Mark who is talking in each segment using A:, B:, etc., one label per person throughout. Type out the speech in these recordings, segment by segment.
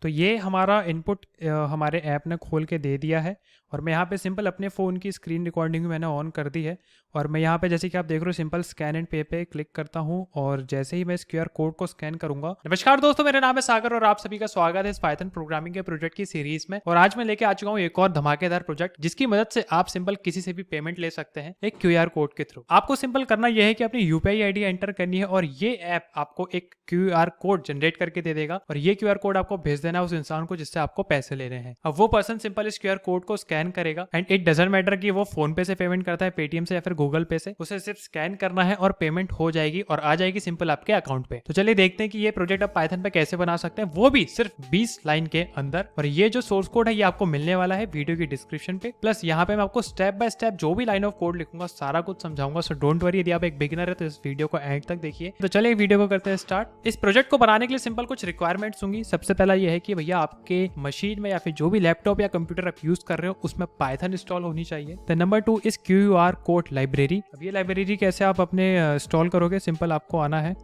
A: तो ये हमारा इनपुट हमारे ऐप ने खोल के दे दिया है और मैं यहाँ पे सिंपल अपने फ़ोन की स्क्रीन रिकॉर्डिंग मैंने ऑन कर दी है और मैं यहाँ पे जैसे कि आप देख रहे हो सिंपल स्कैन एंड पे पे क्लिक करता हूँ और जैसे ही मैं इस क्यूआर कोड को स्कैन करूंगा। नमस्कार दोस्तों, मेरा नाम है सागर और आप सभी का स्वागत है इस पाइथन प्रोग्रामिंग के प्रोजेक्ट की सीरीज में। और आज मैं लेके आ चुका हूँ एक और धमाकेदार प्रोजेक्ट जिसकी मदद से आप सिंपल किसी से भी पेमेंट ले सकते हैं एक क्यूआर कोड के थ्रू। आपको सिंपल करना यह है कि अपनी यूपीआई आईडी एंटर करनी है और ये ऐप आपको एक क्यूआर कोड जनरेट करके दे देगा और ये क्यूआर कोड आपको भेज देना है उस इंसान को जिससे आपको पैसे लेने हैं। अब वो पर्सन सिंपल इस क्यूआर कोड को स्कैन करेगा एंड इट डजंट मैटर कि वो फोन पे से पेमेंट करता है, पेटीएम से या फिर गूगल पे से, उसे सिर्फ स्कैन करना है और पेमेंट हो जाएगी और आ जाएगी सिंपल आपके अकाउंट पे। तो चलिए देखते हैं कि ये प्रोजेक्ट आप पाइथन पे कैसे बना सकते हैं, वो भी सिर्फ 20 लाइन के अंदर। और ये जो सोर्स कोड है ये आपको मिलने वाला है वीडियो की डिस्क्रिप्शन पे, प्लस यहाँ पे मैं आपको स्टेप बाय स्टेप जो भी लाइन ऑफ कोड लिखूंगा सारा कुछ समझाऊंगा। सो डोंट वरी, यदि आप एक बिगिनर है तो इस वीडियो को एंड तक देखिए। तो चलिए वीडियो को करते हैं स्टार्ट। इस प्रोजेक्ट को बनाने के लिए सिंपल कुछ रिक्वायरमेंट्स होंगी। सबसे पहला यह है कि भैया आपके मशीन में या फिर जो भी लैपटॉप या कंप्यूटर आप यूज कर रहे हो उसमें पाइथन इंस्टॉल होनी चाहिए। देन नंबर 2 इस क्यूआर कोड लाइब्रेरी। अब ये लाइब्रेरी कैसे आप अपने इंस्टॉल करोगे, सिंपल आपको आना है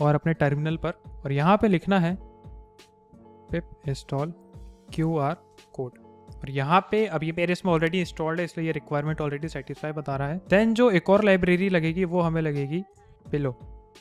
A: और अपने टर्मिनल पर और यहाँ पे लिखना है पिप इंस्टॉल क्यूआर कोड और यहाँ पे अब ये मेरे इसमें ऑलरेडी इंस्टॉल्ड है इसलिए ये रिक्वायरमेंट ऑलरेडी सेटिस्फाई बता रहा है। देन जो एक और लाइब्रेरी लगेगी वो हमें लगेगी पिलो,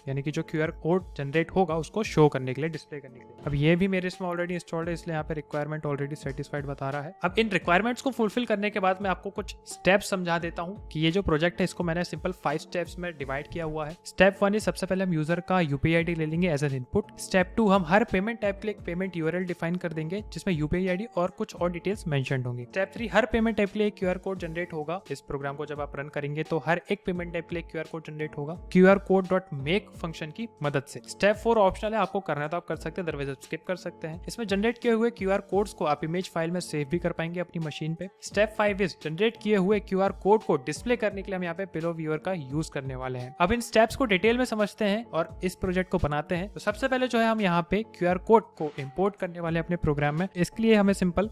A: यानी कि जो क्यूआर कोड जनरेट होगा उसको शो करने के लिए, डिस्प्ले करने के लिए। अब ये भी मेरे इसमें ऑलरेडी इंस्टॉल्ड है इसलिए यहाँ पे रिक्वायरमेंट ऑलरेडी सेटिस्फाइड बता रहा है। अब इन रिक्वायरमेंट्स को फुलफिल करने के बाद मैं आपको कुछ स्टेप्स समझा देता हूँ कि ये जो प्रोजेक्ट है इसको मैंने सिंपल 5 स्टेप्स में डिवाइड किया हुआ है। स्टेप 1 सबसे पहले हम यूजर का यूपीआई आईडी ले लेंगे एज एन इनपुट। स्टेप 2 हम हर पेमेंट टाइप के लिए एक पेमेंट यूआरएल डिफाइन कर देंगे जिसमें यूपीआई आईडी और कुछ और डिटेल्स मेंशन्ड होंगी। स्टेप 3 हर पेमेंट टाइप के लिए क्यूआर कोड जनरेट होगा। इस प्रोग्राम को जब आप रन करेंगे तो हर एक पेमेंट टाइप के लिए क्यूआर कोड जनरेट होगा QR code dot make function की मदद से। स्टेप 4 ऑप्शनल है, आपको करना है तो आप कर सकते हैं, अदरवाइज आप स्किप कर सकते हैं। इसमें जनरेट किए हुए क्यूआर कोड्स को आप इमेज फाइल में सेव भी कर पाएंगे अपनी मशीन पे। स्टेप 5 इज जनरेट किए हुए क्यूआर कोड को डिस्प्ले करने के लिए हम यहाँ पे पिलो व्यूअर का यूज करने वाले हैं। अब इन स्टेप्स को डिटेल में समझते हैं और इस प्रोजेक्ट को बनाते हैं। तो सबसे पहले जो है हम यहाँ पे क्यूआर कोड को इंपोर्ट करने वाले हैं अपने प्रोग्राम में। इसके लिए हमें सिंपल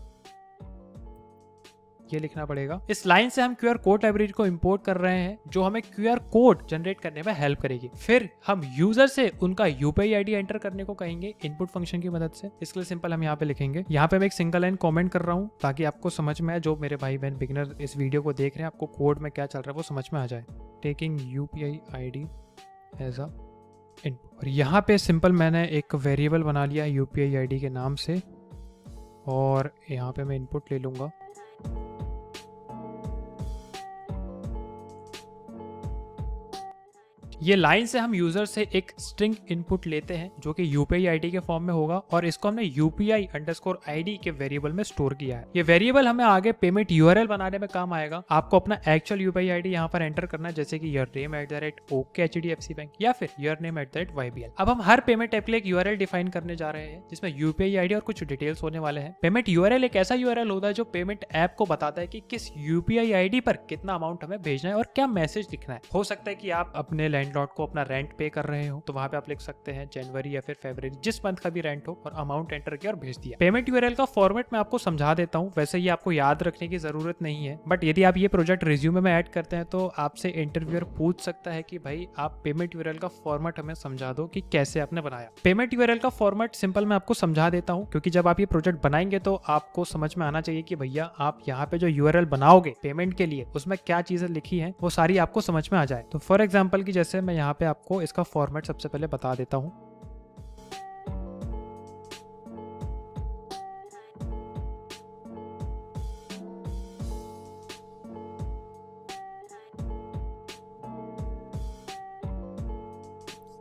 A: ये लिखना पड़ेगा। इस लाइन से हम क्यूआर कोड लाइब्रेरी को इंपोर्ट कर रहे हैं जो हमें क्यूआर कोड जनरेट करने में हेल्प करेगी। फिर हम यूजर से उनका यूपीआई आईडी एंटर करने को कहेंगे इनपुट फंक्शन की मदद से। इसके लिए सिंपल हम यहाँ पे लिखेंगे, यहाँ पे मैं एक सिंगल लाइन कमेंट कर रहा हूँ ताकि आपको समझ में आए, जो मेरे भाई बहन बिगिनर इस वीडियो को देख रहे हैं आपको कोड में क्या चल रहा है वो समझ में आ जाए। Taking UPI ID as a input और यहाँ पे सिंपल मैंने एक वेरिएबल बना लिया यूपीआई आईडी के नाम से और यहाँ पे मैं इनपुट ले लूंगा। ये लाइन से हम यूजर से एक स्ट्रिंग इनपुट लेते हैं जो कि यूपीआई आईडी के फॉर्म में होगा और इसको हमने यूपीआई अंडरस्कोर आईडी के वेरिएबल में स्टोर किया है। ये वेरिएबल हमें आगे पेमेंट यूआरएल बनाने में काम आएगा। आपको अपना एक्चुअल यूपीआई आईडी यहाँ पर एंटर करना है, जैसे कि yourname@OKHDFC बैंक या फिर yourname@YBL। अब हम हर पेमेंट टाइप के लिए एक यूआरएल डिफाइन करने जा रहे हैं जिसमें यूपीआई आईडी और कुछ डिटेल्स होने वाले हैं। पेमेंट यूआरएल एक ऐसा यूआरएल होता है जो पेमेंट ऐप को बताता है कि किस यूपीआई आईडी पर कितना अमाउंट हमें भेजना है और क्या मैसेज लिखना है। हो सकता है कि आप अपने लैंडलॉर्ड को अपना रेंट पे कर रहे हो तो वहां पे आप लिख सकते हैं जनवरी या फिर फरवरी, जिस मंथ का भी रेंट हो, और अमाउंट एंटर किया और भेज दिया। पेमेंट यूआरएल का फॉर्मेट मैं आपको समझा देता हूं, वैसे ये आपको याद रखने की जरूरत नहीं है, बट यदि आप ये प्रोजेक्ट रिज्यूमे में ऐड करते हैं तो आपसे इंटरव्यूअर पूछ सकता है कि भाई आप पेमेंट यूआरएल का फॉर्मेट हमें समझा दो कि कैसे आपने बनाया। पेमेंट यूआरएल का फॉर्मेट सिंपल मैं आपको समझा देता हूं क्योंकि जब आप ये प्रोजेक्ट बनाएंगे तो आपको समझ में आना चाहिए कि भैया आप यहाँ पे जो यूआरएल बनाओगे पेमेंट के लिए उसमें क्या चीजें लिखी है वो सारी आपको समझ में आ जाए। तो फॉर एग्जाम्पल की जैसे मैं यहाँ पे आपको इसका फॉर्मेट सबसे पहले बता देता हूं।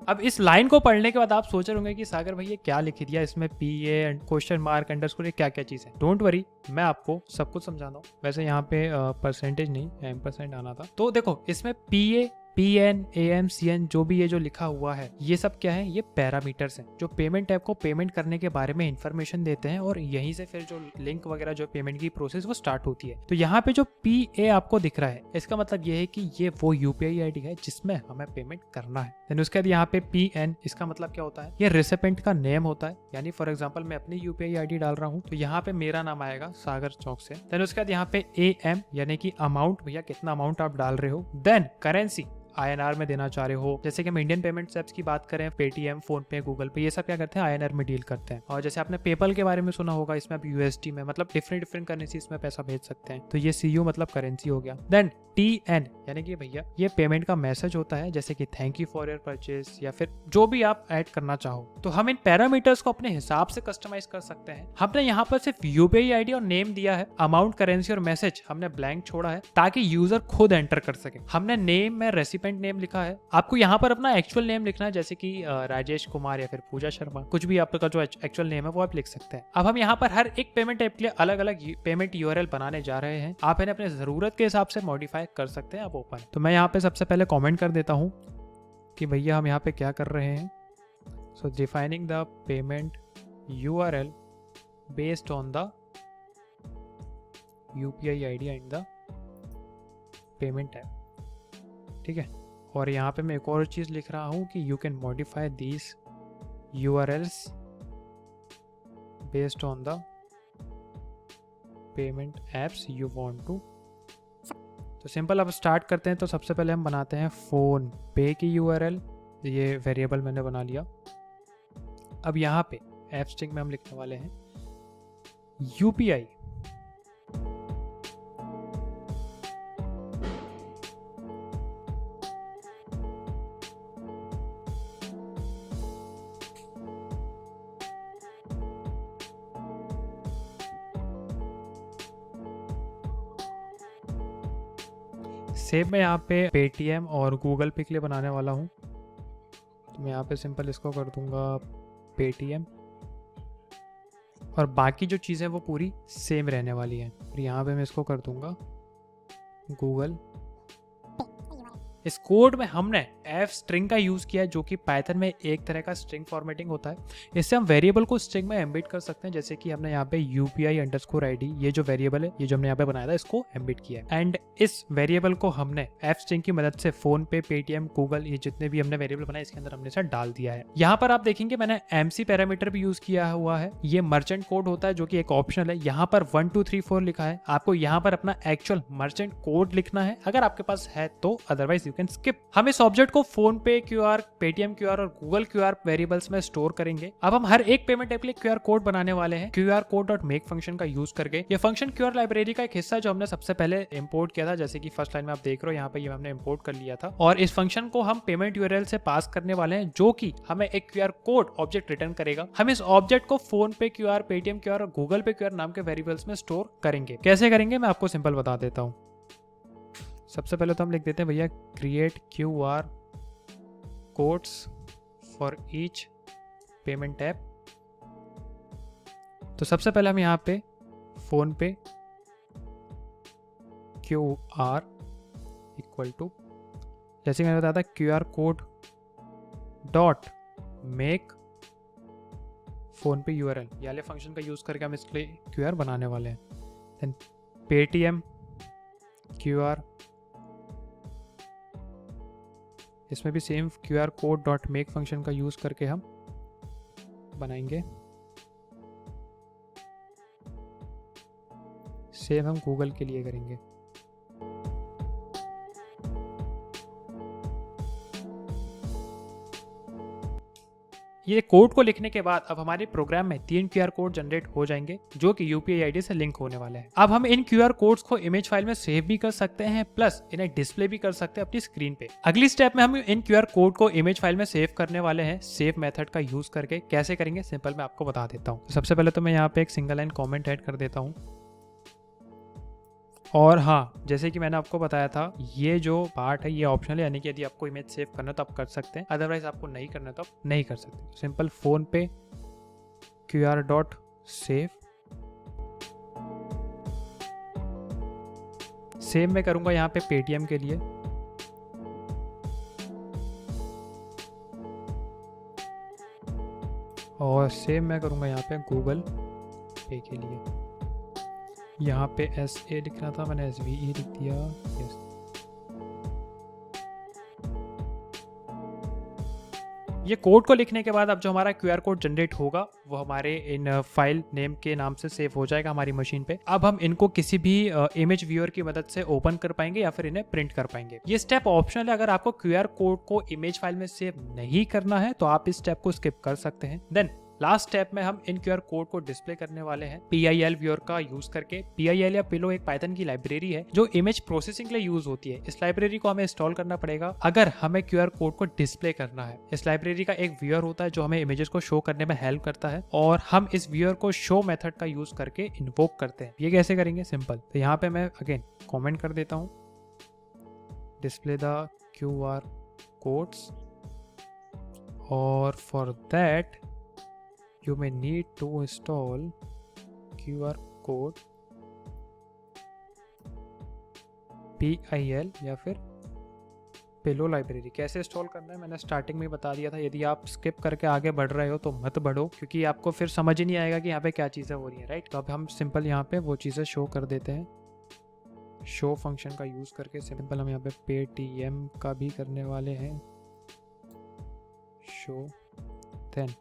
A: अब इस लाइन को पढ़ने के बाद आप सोच रहे होंगे कि सागर भाई ये क्या लिख दिया, इसमें PA क्वेश्चन मार्क अंडरस्कोर क्या क्या चीज़ है। डोंट वरी, मैं आपको सब कुछ समझाता हूँ। वैसे यहाँ पे परसेंटेज नहीं एम्परसेंट आना था। तो देखो इसमें PA PN AM CN जो भी ये जो लिखा हुआ है ये सब क्या है, ये पैरामीटर्स हैं जो पेमेंट ऐप को पेमेंट करने के बारे में इंफॉर्मेशन देते हैं और यहीं से फिर जो लिंक वगैरह जो पेमेंट की प्रोसेस वो स्टार्ट होती है। तो यहाँ पे जो PA आपको दिख रहा है इसका मतलब ये है कि ये वो यूपीआई आईडी है जिसमें हमें पेमेंट करना है। देन उसके बाद यहाँ पे PN इसका मतलब क्या होता है, ये रिसिपेंट का नेम होता है। यानी फॉर एग्जाम्पल मैं अपनी यूपीआई आईडी डाल रहा हूँ तो यहाँ पे मेरा नाम आएगा सागर चौक से। देन उसके बाद यहाँ पे AM यानी कि अमाउंट, भैया कितना अमाउंट आप डाल रहे हो। देन करेंसी, INR में देना चाह रहे हो, जैसे कि हम इंडियन पेमेंट ऐप्स की बात करें, पेटीएम, फोन पे, गूगल पे, ये सब क्या करते हैं INR में डील करते हैं। और जैसे आपने पेपल के बारे में सुना होगा, इसमें आप USD में मतलब डिफरेंट करेंसीज में पैसा भेज सकते हैं। तो ये CU मतलब करेंसी हो गया। देन TN यानी कि भैया ये पेमेंट का मैसेज होता है, जैसे कि thank you for your purchase या फिर जो भी आप ऐड करना चाहो। तो हम इन पैरामीटर्स को अपने हिसाब से कस्टमाइज कर सकते हैं। हमने यहाँ पर सिर्फ UPI ID और नेम दिया है, अमाउंट, करेंसी और मैसेज हमने ब्लैंक छोड़ा है ताकि यूजर खुद एंटर कर सके। हमने नेम में रेसिपेंट नेम लिखा है, आपको यहाँ पर अपना एक्चुअल नेम लिखना है, जैसे कि राजेश कुमार या फिर पूजा शर्मा, कुछ भी आपका जो एक्चुअल नेम है वो आप लिख सकते हैं। अब हम यहाँ पर हर एक पेमेंट ऐप के लिए अलग अलग पेमेंट URL बनाने जा रहे हैं। आप इन्हें अपने जरूरत के हिसाब से मॉडिफाई कर सकते हैं। आप ओपन, तो मैं यहाँ पे सबसे पहले कमेंट कर देता हूँ कि भैया हम यहाँ पे क्या कर रहे हैं। So defining the payment URL based on the UPI ID and the payment app, ठीक है। और यहाँ पे मैं एक और चीज़ लिख रहा हूँ कि you can modify these URLs based on the payment apps you want to. तो सिंपल, अब स्टार्ट करते हैं। तो सबसे पहले हम बनाते हैं फ़ोन पे की URL, ये वेरिएबल मैंने बना लिया। अब यहाँ पे ऐप स्ट्रिंग में हम लिखने वाले हैं UPI सेव मैं यहाँ पे पेटीएम और गूगल पे के लिए बनाने वाला हूँ। तो मैं यहाँ पे सिंपल इसको कर दूंगा पेटीएम, और बाकी जो चीज़ें वो पूरी सेम रहने वाली हैं। और यहाँ पे मैं इसको कर दूंगा गूगल। इस कोड में हमने एफ स्ट्रिंग का यूज़ किया है, जो कि पाइथन में एक तरह का स्ट्रिंग फॉर्मेटिंग होता है। इससे हम वेरिएबल को स्ट्रिंग में एम्बिट कर सकते हैं, जैसे कि हमने यहाँ पे UPI_ID, ये जो वेरिएबल है, ये जो हमने यहाँ पे बनाया था, इसको एम्बिट किया है। एंड इस वेरिएबल को हमने एफ स्ट्रिंग की मदद से फोन पे, पेटीएम, गूगल, ये जितने भी हमने वेरिएबल बनाए इसके अंदर हमने इसे डाल दिया है। यहाँ पर आप देखेंगे मैंने MC पैरामीटर भी यूज किया हुआ है। ये मर्चेंट कोड होता है, जो कि एक ऑप्शनल है। यहाँ पर 1 2 3 4 लिखा है, आपको यहाँ पर अपना एक्चुअल मर्चेंट कोड लिखना है अगर आपके पास है तो, अदरवाइज यू कैन स्किप। हम इस ऑब्जेक्ट को फोन पे QR, पेटीएम QR और गूगल QR वेरिएबल्स में स्टोर करेंगे। अब हम हर एक पेमेंट ऐप के लिए QR कोड बनाने वाले हैं QR code.make फंक्शन का यूज करके। ये फंक्शन QR लाइब्रेरी का एक हिस्सा है जो हमने सबसे पहले इंपोर्ट किया था, जैसे कि फर्स्ट लाइन में आप देख रहे हो यहाँ पे, ये हमने इंपोर्ट कर लिया था। और इस फंक्शन को हम पेमेंट URL से पास करने वाले हैं, जो कि हमें एक QR कोड ऑब्जेक्ट रिटर्न करेगा। हम इस ऑब्जेक्ट को फोन पे QR, पेटीएम QR और गूगल पे QR नाम के वेरिएबल्स में स्टोर करेंगे। कैसे करेंगे मैं आपको सिंपल बता देता हूँ। सबसे पहले तो हम लिख देते हैं भैया create QR codes for each payment app. तो सबसे पहले हम यहाँ पे फोन पे QR इक्वल टू, जैसे मैंने बताया था, QR code dot make phone पे URL, ये वाले फंक्शन का यूज करके हम इसके लिए QR बनाने वाले हैं। देन पेटीएम QR, इसमें भी same QR code dot make function का यूज करके हम बनाएंगे। सेम हम गूगल के लिए करेंगे। ये कोड को लिखने के बाद अब हमारे प्रोग्राम में 3 QR कोड जनरेट हो जाएंगे, जो कि UPI ID से लिंक होने वाले हैं। अब हम इन QR कोड्स को इमेज फाइल में सेव भी कर सकते हैं, प्लस इन्हें डिस्प्ले भी कर सकते हैं अपनी स्क्रीन पे। अगली स्टेप में हम इन QR कोड को इमेज फाइल में सेव करने वाले हैं, सेव मेथड का यूज करके। कैसे करेंगे सिंपल मैं आपको बता देता हूँ। सबसे पहले तो मैं यहाँ पे एक सिंगल लाइन कॉमेंट ऐड कर देता हूँ। और हाँ, जैसे कि मैंने आपको बताया था, ये जो पार्ट है ये ऑप्शनल है, यानी कि यदि आपको इमेज सेव करना तो आप कर सकते हैं, अदरवाइज आपको नहीं करना तो आप नहीं कर सकते। सिंपल फोन पे QR डॉट सेव, सेव मैं करूंगा यहाँ पे पेटीएम के लिए, और सेव मैं करूंगा यहाँ पे गूगल पे के लिए। यहाँ पे SA लिखना था, मैंने SVE लिख दिया। यस, ये कोड को लिखने के बाद अब जो हमारा QR कोड जनरेट होगा वो हमारे इन फाइल नेम के नाम से सेव हो जाएगा हमारी मशीन पे। अब हम इनको किसी भी इमेज व्यूअर की मदद से ओपन कर पाएंगे या फिर इन्हें प्रिंट कर पाएंगे। ये स्टेप ऑप्शनल है, अगर आपको QR कोड को इमेज फाइल में सेव नहीं करना है तो आप इस स्टेप को स्किप कर सकते हैं। देन लास्ट स्टेप में हम इन QR कोड को डिस्प्ले करने वाले हैं PIL व्यूअर का यूज करके। PIL या पिलो एक पाइथन की लाइब्रेरी है जो इमेज प्रोसेसिंग के लिए यूज होती है। इस लाइब्रेरी को हमें इंस्टॉल करना पड़ेगा अगर हमें QR कोड को डिस्प्ले करना है। इस लाइब्रेरी का एक व्यूअर होता है जो हमें इमेजेस को शो करने में हेल्प करता है और हम इस व्यूअर को शो मेथड का यूज करके इन्वोक करते हैं। ये कैसे करेंगे? सिंपल। तो यहाँ पे मैं अगेन कॉमेंट कर देता हूँ, डिस्प्ले द QR कोड्स, और for that you may need to install QR code PIL या फिर पिलो लाइब्रेरी। कैसे इंस्टॉल करना है मैंने स्टार्टिंग में बता दिया था। यदि आप स्किप करके आगे बढ़ रहे हो तो मत बढ़ो, क्योंकि आपको फिर समझ ही नहीं आएगा कि यहाँ पे क्या चीज़ें हो रही हैं, राइट। तो अब हम सिंपल यहाँ पे वो चीज़ें शो कर देते हैं। शो फंक्शन का यूज़ करके सिंपल हम यहाँ पे पेटीएम का भी करने वाले हैं। शो देन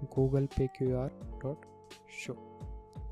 A: गूगल पे QR.show,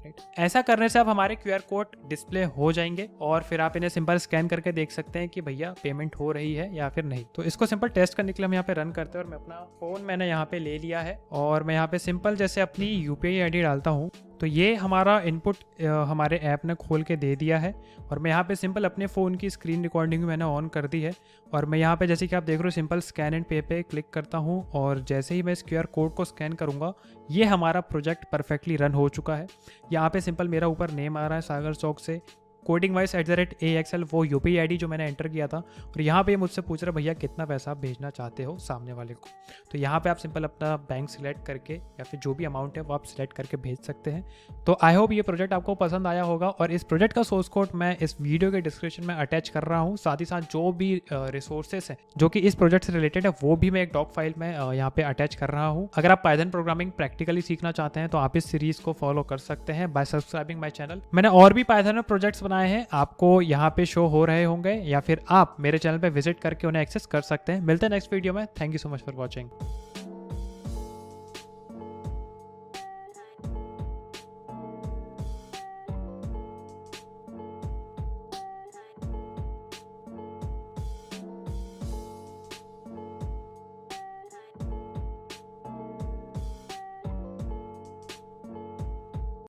A: राइट। ऐसा करने से अब हमारे QR कोड डिस्प्ले हो जाएंगे और फिर आप इन्हें सिंपल स्कैन करके देख सकते हैं कि भैया पेमेंट हो रही है या फिर नहीं। तो इसको सिंपल टेस्ट करने के लिए हम यहाँ पे रन करते हैं और मैं अपना फोन मैंने यहाँ पे ले लिया है और मैं यहाँ पे सिंपल जैसे अपनी UPI ID डालता हूँ तो ये हमारा इनपुट हमारे ऐप ने खोल के दे दिया है और मैं यहाँ पे सिंपल अपने फ़ोन की स्क्रीन रिकॉर्डिंग मैंने ऑन कर दी है और मैं यहाँ पे जैसे कि आप देख रहे हो सिंपल स्कैन एंड पे पे क्लिक करता हूँ और जैसे ही मैं इस QR कोड को स्कैन करूँगा ये हमारा प्रोजेक्ट परफेक्टली रन हो चुका है। यहाँ पे सिंपल मेरा ऊपर नेम आ रहा है सागर चौक से, codingwise@AXL वो UPI ID जो मैंने एंटर किया था और यहाँ पे मुझसे पूछ रहे भैया कितना पैसा आप भेजना चाहते हो सामने वाले को। तो यहाँ पे आप सिंपल अपना बैंक सिलेक्ट करके या फिर जो भी अमाउंट है वो आप सिलेक्ट करके भेज सकते हैं। तो आई होप ये प्रोजेक्ट आपको पसंद आया होगा और इस प्रोजेक्ट का सोर्स कोड मैं इस वीडियो के डिस्क्रिप्शन में अटैच कर रहा हूँ। साथ ही साथ जो भी रिसोर्सेस हैं जो कि इस प्रोजेक्ट से रिलेटेड है वो भी मैं एक डॉक फाइल में यहाँ पे अटैच कर रहा हूँ। अगर आप पाइथन प्रोग्रामिंग प्रैक्टिकली सीखना चाहते हैं तो आप इस सीरीज को फॉलो कर सकते हैं बाय सब्सक्राइबिंग माई चैनल। मैंने और भी पाइथन में प्रोजेक्ट्स बनाए हैं, आपको यहाँ पे शो हो रहे होंगे या फिर आप मेरे चैनल पे विजिट करके उन्हें एक्सेस कर सकते हैं। मिलते हैं नेक्स्ट वीडियो में। Thank you so much for watching.